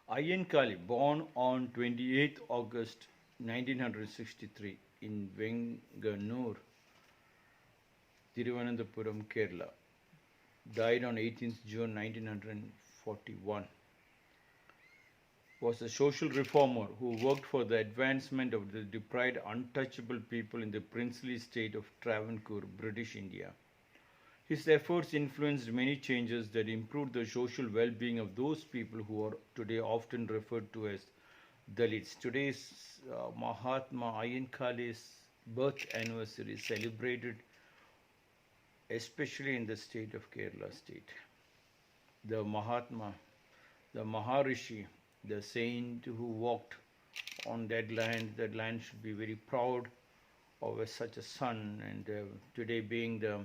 Ayyankali, born on 28th August 1963 in Venganur, Thiruvananthapuram, Kerala, died on 18th June 1941, was a social reformer who worked for the advancement of the deprived untouchable people in the princely state of Travancore, British India. His efforts influenced many changes that improved the social well-being of those people who are today often referred to as Dalits. Today's Mahatma Ayyankali's birth anniversary is celebrated especially in the state of Kerala state. The Mahatma, the Maharishi, the saint who walked on that land should be very proud of such a son, and today being the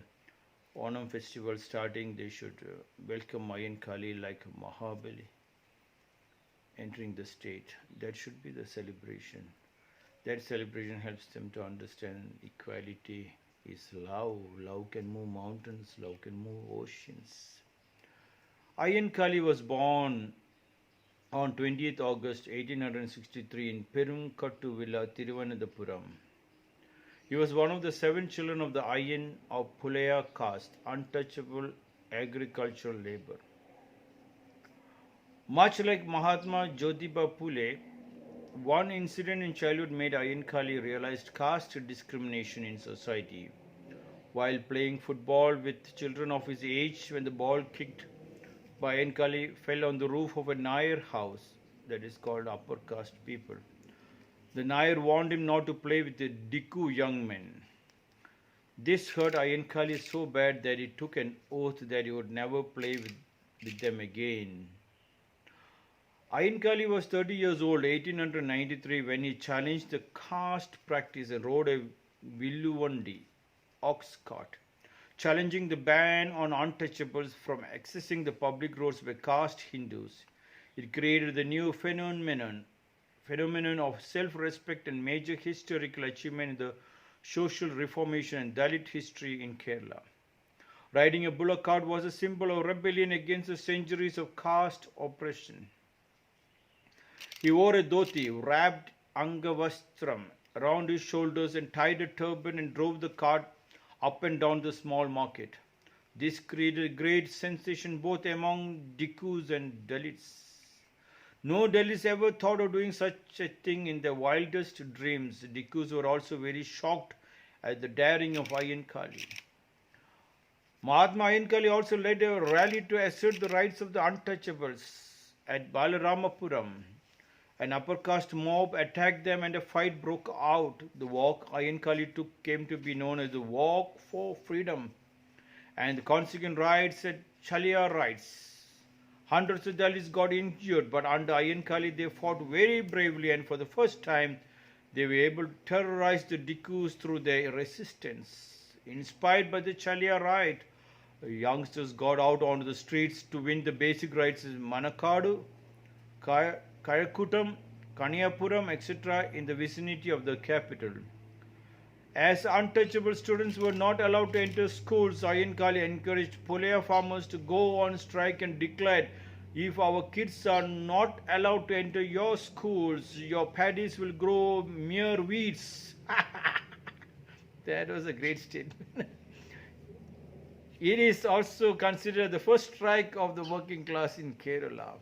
Onam festival starting, they should welcome Ayyankali like Mahabali entering the state. That should be the celebration. That celebration helps them to understand equality is love. Love can move mountains, love can move oceans. Ayyankali was born on 20th August 1863 in Perumkattu Villa, Thiruvananthapuram. He was one of the 7 children of the Ayyan of Pulaya caste, untouchable agricultural labor. Much like Mahatma Jyotiba Phule, one incident in childhood made Ayyankali realize caste discrimination in society. While playing football with children of his age, when the ball kicked by Ayyankali fell on the roof of a Nair house, that is called upper caste people. The Nair warned him not to play with the Diku young men. This hurt Ayyankali so bad that he took an oath that he would never play with them again. Ayyankali was 30 years old, 1893, when he challenged the caste practice and rode a Villuvandi ox cart, challenging the ban on untouchables from accessing the public roads by caste Hindus. It created the new phenomenon of self-respect and major historical achievement in the social reformation and Dalit history in Kerala. Riding a bullock cart was a symbol of rebellion against the centuries of caste oppression. He wore a dhoti, wrapped angavastram around his shoulders and tied a turban and drove the cart up and down the small market. This created great sensation both among Dikus and Dalits. No Dalits ever thought of doing such a thing in their wildest dreams. Dikus were also very shocked at the daring of Ayyankali. Mahatma Ayyankali also led a rally to assert the rights of the untouchables at Balaramapuram. An upper caste mob attacked them and a fight broke out. The walk Ayyankali took came to be known as the Walk for Freedom, and the consequent riots at Chalia riots. Hundreds of Dalits got injured, but under Ayyankali they fought very bravely, and for the first time they were able to terrorize the Dikus through their resistance. Inspired by the Chalia riot, youngsters got out onto the streets to win the basic rights of Manakadu, Kayakutam, Kaniyapuram, etc. in the vicinity of the capital. As untouchable students were not allowed to enter schools, Ayyankali encouraged Pulaya farmers to go on strike and declared, if our kids are not allowed to enter your schools, your paddies will grow mere weeds. That was a great statement. It is also considered the first strike of the working class in Kerala.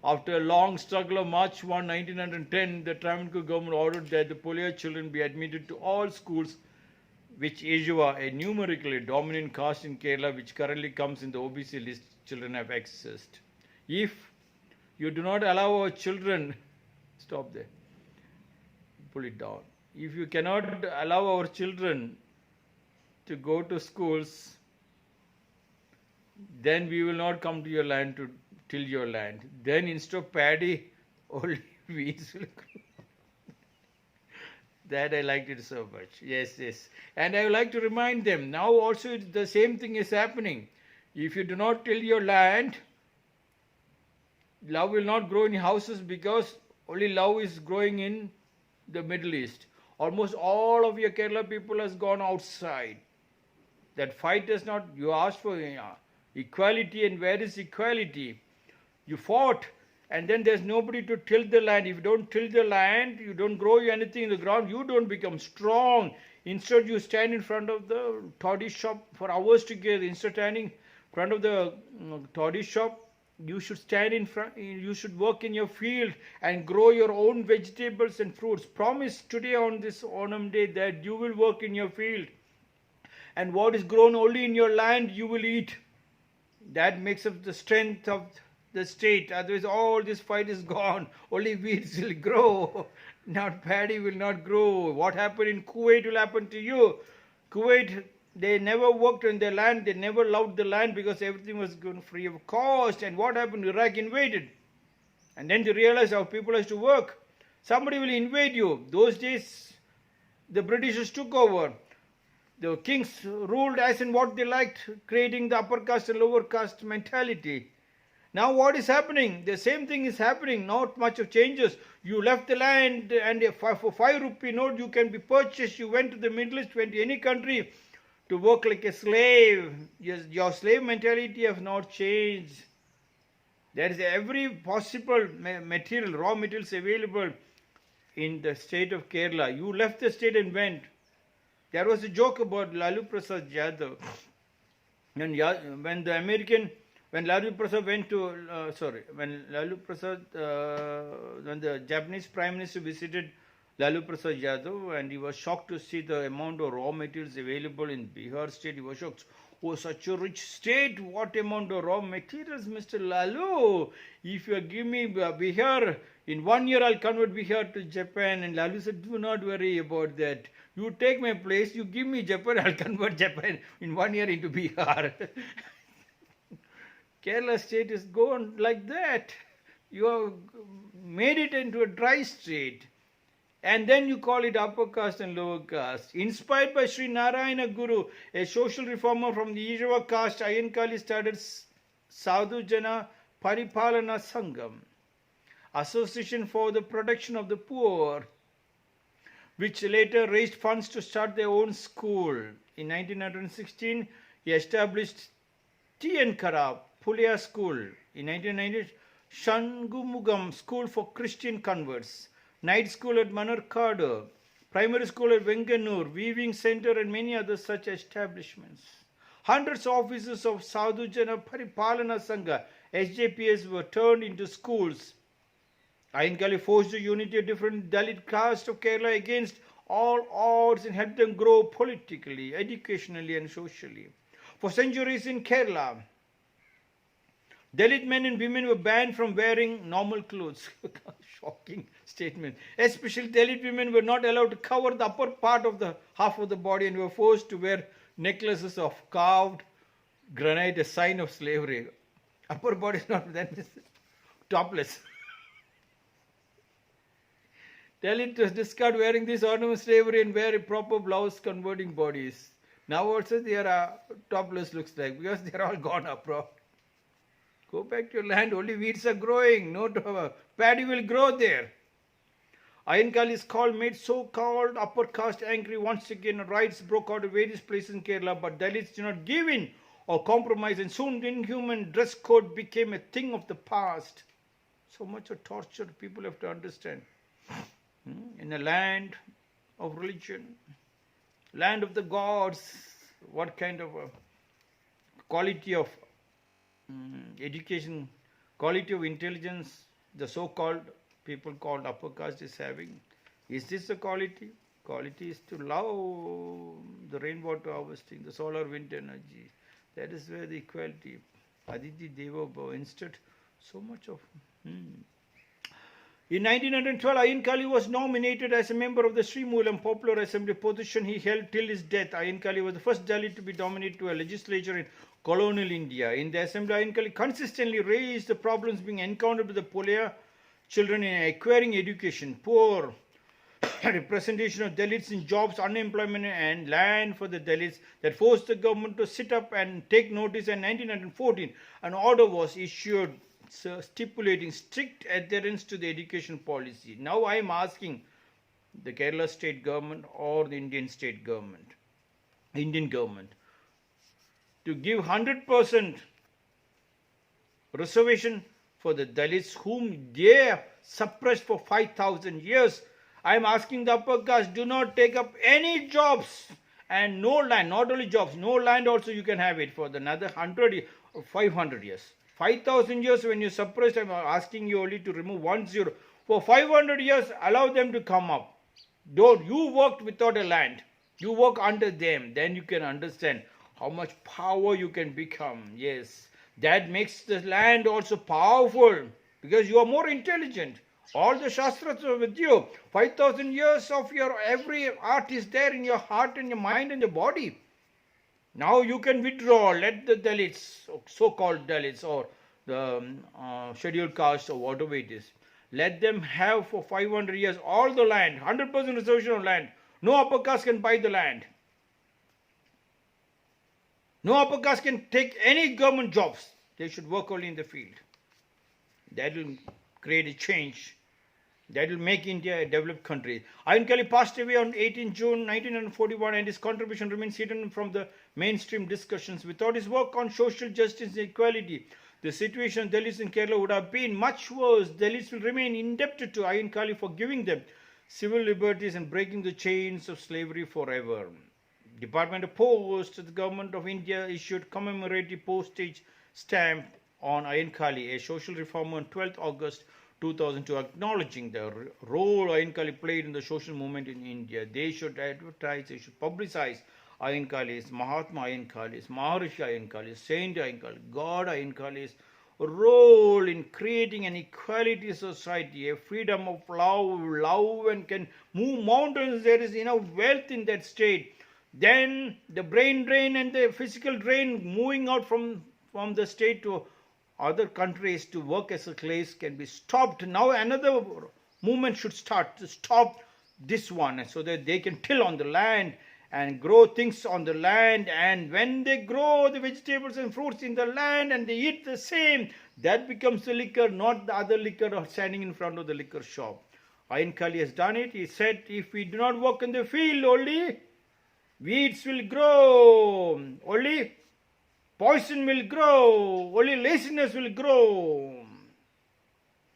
After a long struggle of March 1, 1910, the Travancore government ordered that the Pulaya children be admitted to all schools, which Ejua, a numerically dominant caste in Kerala, which currently comes in the OBC list, children have accessed. If you do not allow our children, stop there, pull it down. If you cannot allow our children to go to schools, then we will not come to your land to till your land. Then instead of paddy, only weeds will grow. That I liked it so much. Yes. And I would like to remind them, now also the same thing is happening. If you do not till your land, love will not grow in houses because only love is growing in the Middle East. Almost all of your Kerala people has gone outside. That fight is not, you asked for equality, and where is equality? You fought and then there's nobody to till the land. If you don't till the land, you don't grow anything in the ground, you don't become strong. Instead, you stand in front of the toddy shop for hours together. Instead of standing in front of the toddy shop, you should stand in front, you should work in your field and grow your own vegetables and fruits. Promise today on this Onam day that you will work in your field, and what is grown only in your land you will eat. That makes up the strength of the state. Otherwise, all this fight is gone. Only weeds will grow. Not paddy will not grow. What happened in Kuwait will happen to you. Kuwait, they never worked on their land. They never loved the land because everything was going free of cost. And what happened? Iraq invaded. And then they realized how people has to work. Somebody will invade you. Those days, the Britishers took over. The kings ruled as in what they liked, creating the upper caste and lower caste mentality. Now what is happening? The same thing is happening, not much of changes. You left the land, and for 5 rupee note you can be purchased. You went to the Middle East, went to any country to work like a slave. Yes, your slave mentality has not changed. There is every possible material, raw materials available in the state of Kerala. You left the state and went. There was a joke about Lalu Prasad Yadav. When Lalu Prasad went to, when the Japanese Prime Minister visited Lalu Prasad Yadav, and he was shocked to see the amount of raw materials available in Bihar state. He was shocked. Oh, such a rich state, what amount of raw materials, Mr. Lalu. If you give me Bihar, in 1 year I'll convert Bihar to Japan. And Lalu said, do not worry about that. You take my place, you give me Japan, I'll convert Japan in 1 year into Bihar. Kerala state is gone like that. You have made it into a dry state. And then you call it upper caste and lower caste. Inspired by Sri Narayana Guru, a social reformer from the Ijava caste, Ayyankali started Sadhu Jana Paripalana Sangam, Association for the Protection of the Poor, which later raised funds to start their own school. In 1916, he established Tiyankara Pulya School. In 1990, Shangumugam School for Christian Converts, Night School at Manarkadu, Primary School at Venganur, Weaving Center, and many other such establishments. Hundreds of offices of Sadhu Jana Paripalana Sangha, SJPS, were turned into schools. Ayyankali forged the unity of different Dalit castes of Kerala against all odds and helped them grow politically, educationally, and socially. For centuries in Kerala, Dalit men and women were banned from wearing normal clothes. Shocking statement. Especially Dalit women were not allowed to cover the upper part of the half of the body and were forced to wear necklaces of carved granite, a sign of slavery. Upper body is not then topless. Dalit discard wearing this ornament slavery and wear a proper blouse converting bodies. Now also they are topless looks like, because they are all gone up, bro. Go back to your land, only weeds are growing, no paddy will grow there. Ayyankali's call made so-called upper caste angry once again. Riots broke out in various places in Kerala, but Dalits did not give in or compromise, and soon the inhuman dress code became a thing of the past. So much of torture people have to understand. In a land of religion, land of the gods, what kind of a quality of education, quality of intelligence the so-called people called upper caste is having? Is this the quality? Quality is to love the rainwater harvesting, the solar wind energy. That is where the equality, Aditi Deva Bhava. Instead, so much of... In 1912, Ayyankali was nominated as a member of the Sri Moolam Popular Assembly, position he held till his death. Ayyankali was the first Dalit to be nominated to a legislature in colonial India. In the assembly, Ayyankali consistently raised the problems being encountered with the Pulya children in acquiring education, poor representation of Dalits in jobs, unemployment, and land for the Dalits, that forced the government to sit up and take notice. In 1914, an order was issued stipulating strict adherence to the education policy. Now I am asking the Kerala state government or the Indian government to give 100% reservation for the Dalits whom they suppressed for 5,000 years. I am asking the upper caste, do not take up any jobs and no land, not only jobs, no land also you can have it for another 500 years. 5,000 years when you suppressed, I am asking you only to remove 10. For 500 years, allow them to come up. Don't, you worked without a land. You work under them. Then you can understand how much power you can become. Yes, that makes the land also powerful because you are more intelligent. All the Shastras are with you. 5,000 years of your every art is there in your heart and your mind and your body. Now you can withdraw. Let the Dalits, so-called Dalits or the scheduled caste or whatever it is, let them have for 500 years all the land, 100% reservation of land. No upper caste can buy the land. No upper caste can take any government jobs. They should work only in the field. That will create a change. That will make India a developed country. Ayyankali passed away on 18 June 1941 and his contribution remains hidden from the mainstream discussions. Without his work on social justice and equality, the situation of Dalits in Kerala would have been much worse. Dalits will remain indebted to Ayyankali for giving them civil liberties and breaking the chains of slavery forever. Department of Post, the Government of India issued commemorative postage stamp on Ayyankali, a social reformer, on 12th August 2002, acknowledging the role Ayyankali played in the social movement in India. They should advertise, they should publicize Ayyankali's, Mahatma Ayyankali's, Maharishi Ayyankali's, Saint Ayyankali, God Ayyankali's role in creating an equality society, a freedom of love and can move mountains. There is enough wealth in that state. Then the brain drain and the physical drain moving out from the state to other countries to work as a slaves can be stopped. Now another movement should start to stop this one so that they can till on the land and grow things on the land, and when they grow the vegetables and fruits in the land and they eat the same, that becomes the liquor, not the other liquor standing in front of the liquor shop. Ayyankali has done it. He said, if we do not work in the field, only weeds will grow, only poison will grow, only laziness will grow.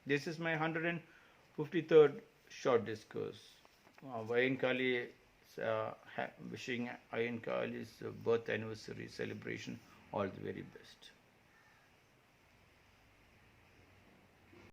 This is my 153rd short discourse. Ayyankali wishing Ayyankali's birth anniversary celebration all the very best.